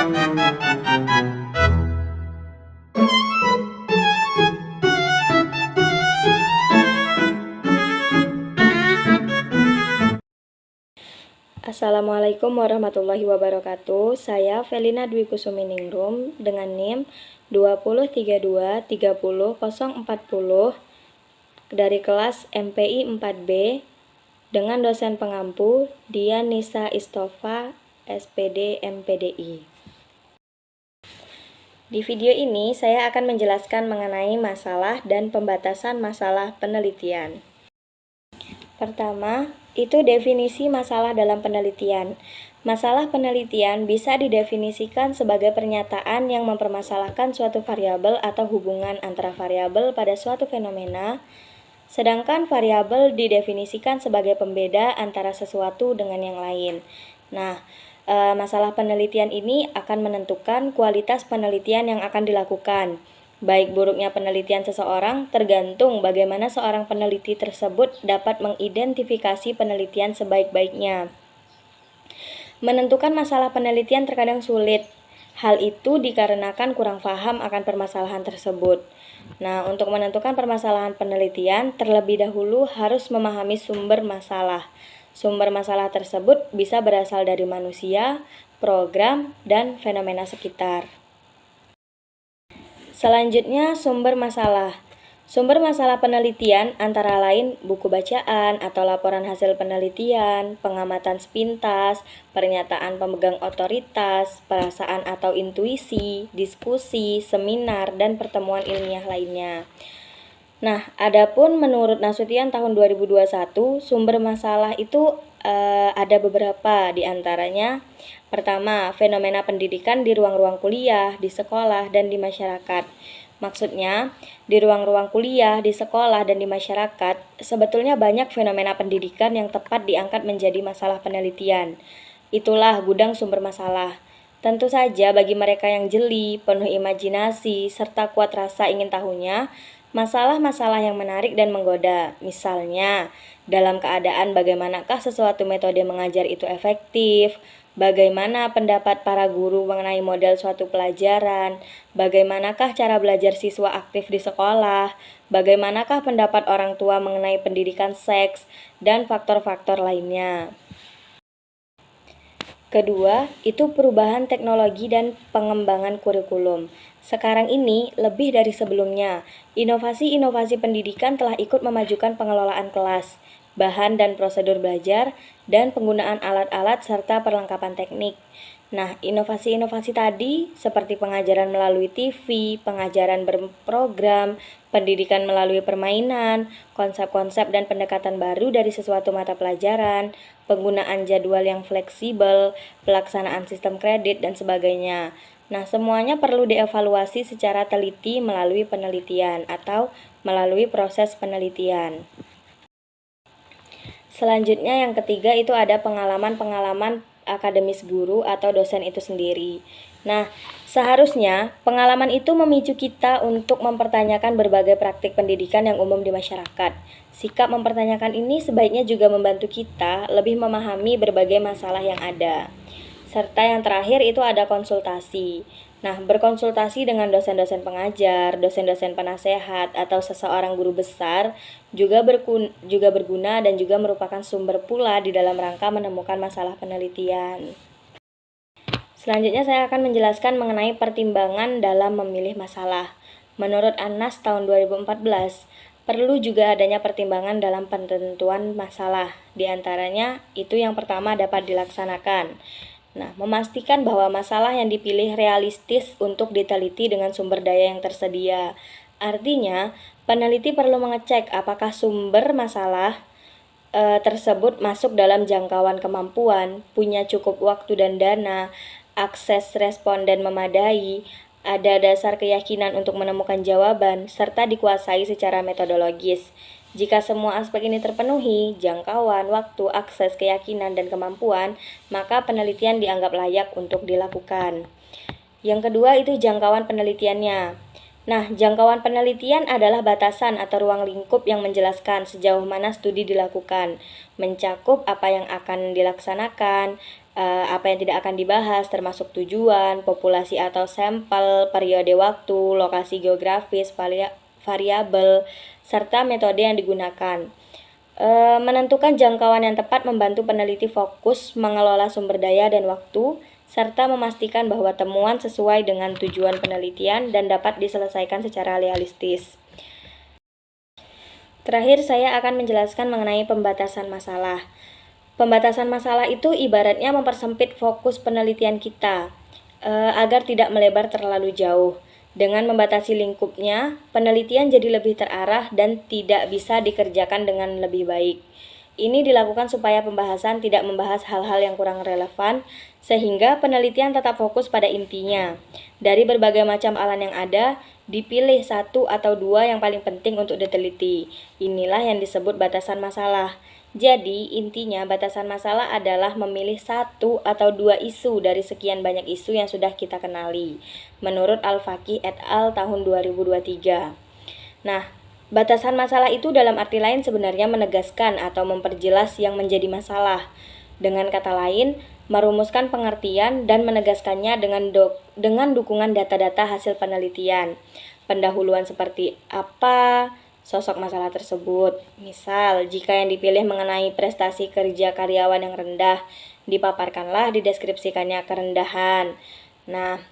Assalamualaikum warahmatullahi wabarakatuh. Saya Felina Dwi Kusuminingrum dengan NIM 203230040 dari kelas MPI 4B dengan dosen pengampu Dian Nisa Istofa, SPD MPDI. Di video ini saya akan menjelaskan mengenai masalah dan pembatasan masalah penelitian. Pertama, itu definisi masalah dalam penelitian. Masalah penelitian bisa didefinisikan sebagai pernyataan yang mempermasalahkan suatu variabel atau hubungan antara variabel pada suatu fenomena, sedangkan variabel didefinisikan sebagai pembeda antara sesuatu dengan yang lain. Nah, masalah penelitian ini akan menentukan kualitas penelitian yang akan dilakukan. Baik buruknya penelitian seseorang tergantung bagaimana seorang peneliti tersebut dapat mengidentifikasi penelitian sebaik-baiknya. Menentukan masalah penelitian terkadang sulit. Hal itu dikarenakan kurang paham akan permasalahan tersebut. Nah, untuk menentukan permasalahan penelitian, terlebih dahulu harus memahami sumber masalah. Sumber masalah tersebut bisa berasal dari manusia, program, dan fenomena sekitar. Selanjutnya, sumber masalah. Sumber masalah penelitian antara lain buku bacaan atau laporan hasil penelitian, pengamatan sepintas, pernyataan pemegang otoritas, perasaan atau intuisi, diskusi, seminar, dan pertemuan ilmiah lainnya. Nah, adapun menurut Nasution tahun 2021, sumber masalah itu ada beberapa di antaranya. Pertama, fenomena pendidikan di ruang-ruang kuliah, di sekolah, dan di masyarakat. Maksudnya, di ruang-ruang kuliah, di sekolah, dan di masyarakat, sebetulnya banyak fenomena pendidikan yang tepat diangkat menjadi masalah penelitian. Itulah gudang sumber masalah. Tentu saja bagi mereka yang jeli, penuh imajinasi, serta kuat rasa ingin tahunya, masalah-masalah yang menarik dan menggoda. Misalnya, dalam keadaan bagaimanakah sesuatu metode mengajar itu efektif, bagaimana pendapat para guru mengenai model suatu pelajaran, bagaimanakah cara belajar siswa aktif di sekolah, bagaimanakah pendapat orang tua mengenai pendidikan seks, dan faktor-faktor lainnya. Kedua, itu perubahan teknologi dan pengembangan kurikulum. Sekarang ini, lebih dari sebelumnya, inovasi-inovasi pendidikan telah ikut memajukan pengelolaan kelas, bahan dan prosedur belajar, dan penggunaan alat-alat serta perlengkapan teknik. Nah, inovasi-inovasi tadi seperti pengajaran melalui TV, pengajaran berprogram, pendidikan melalui permainan, konsep-konsep dan pendekatan baru dari sesuatu mata pelajaran, penggunaan jadwal yang fleksibel, pelaksanaan sistem kredit, dan sebagainya. Nah, semuanya perlu dievaluasi secara teliti melalui penelitian atau melalui proses penelitian. Selanjutnya yang ketiga itu ada pengalaman-pengalaman akademis guru atau dosen itu sendiri. Nah, seharusnya pengalaman itu memicu kita untuk mempertanyakan berbagai praktik pendidikan yang umum di masyarakat. Sikap mempertanyakan ini sebaiknya juga membantu kita lebih memahami berbagai masalah yang ada. Serta yang terakhir itu ada konsultasi. Nah, berkonsultasi dengan dosen-dosen pengajar, dosen-dosen penasehat, atau seseorang guru besar juga berguna dan juga merupakan sumber pula di dalam rangka menemukan masalah penelitian. Selanjutnya saya akan menjelaskan mengenai pertimbangan dalam memilih masalah. Menurut Anas tahun 2014, perlu juga adanya pertimbangan dalam penentuan masalah. Di antaranya, itu yang pertama dapat dilaksanakan. Nah, memastikan bahwa masalah yang dipilih realistis untuk diteliti dengan sumber daya yang tersedia. Artinya, peneliti perlu mengecek apakah sumber masalah tersebut masuk dalam jangkauan kemampuan, punya cukup waktu dan dana, akses responden memadai, ada dasar keyakinan untuk menemukan jawaban, serta dikuasai secara metodologis. Jika semua aspek ini terpenuhi, jangkauan, waktu, akses, keyakinan, dan kemampuan, maka penelitian dianggap layak untuk dilakukan. Yang kedua itu jangkauan penelitiannya. Nah, jangkauan penelitian adalah batasan atau ruang lingkup yang menjelaskan sejauh mana studi dilakukan, mencakup apa yang akan dilaksanakan, apa yang tidak akan dibahas, termasuk tujuan, populasi atau sampel, periode waktu, lokasi geografis, variabel, serta metode yang digunakan. Menentukan jangkauan yang tepat membantu peneliti fokus mengelola sumber daya dan waktu, serta memastikan bahwa temuan sesuai dengan tujuan penelitian dan dapat diselesaikan secara realistis. Terakhir, saya akan menjelaskan mengenai pembatasan masalah. Pembatasan masalah itu ibaratnya mempersempit fokus penelitian kita agar tidak melebar terlalu jauh. Dengan membatasi lingkupnya, penelitian jadi lebih terarah dan tidak bisa dikerjakan dengan lebih baik. Ini dilakukan supaya pembahasan tidak membahas hal-hal yang kurang relevan, sehingga penelitian tetap fokus pada intinya. Dari berbagai macam alan yang ada, dipilih satu atau dua yang paling penting untuk diteliti. Inilah yang disebut batasan masalah. Jadi, intinya batasan masalah adalah memilih satu atau dua isu dari sekian banyak isu yang sudah kita kenali, menurut Al-Faqih et al. Tahun 2023. Nah, batasan masalah itu dalam arti lain sebenarnya menegaskan atau memperjelas yang menjadi masalah. Dengan kata lain, merumuskan pengertian dan menegaskannya dengan dukungan data-data hasil penelitian. Pendahuluan seperti apa sosok masalah tersebut. Misal, jika yang dipilih mengenai prestasi kerja karyawan yang rendah, dipaparkanlah dideskripsikannya kerendahan. Nah,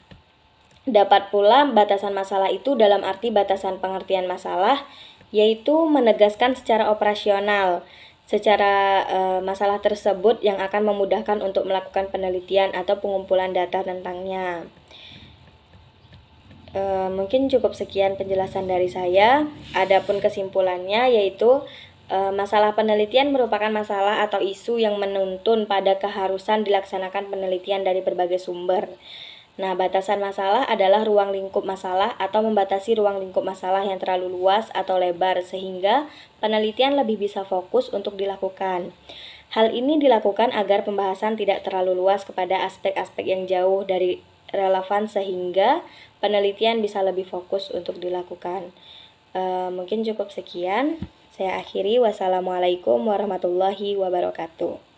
dapat pula batasan masalah itu dalam arti batasan pengertian masalah, yaitu menegaskan secara operasional masalah tersebut yang akan memudahkan untuk melakukan penelitian atau pengumpulan data tentangnya. Mungkin cukup sekian penjelasan dari saya. Adapun kesimpulannya yaitu masalah penelitian merupakan masalah atau isu yang menuntun pada keharusan dilaksanakan penelitian dari berbagai sumber. Nah, batasan masalah adalah ruang lingkup masalah atau membatasi ruang lingkup masalah yang terlalu luas atau lebar sehingga penelitian lebih bisa fokus untuk dilakukan. Hal ini dilakukan agar pembahasan tidak terlalu luas kepada aspek-aspek yang jauh dari relevan sehingga penelitian bisa lebih fokus untuk dilakukan. Mungkin cukup sekian. Saya akhiri. Wassalamualaikum warahmatullahi wabarakatuh.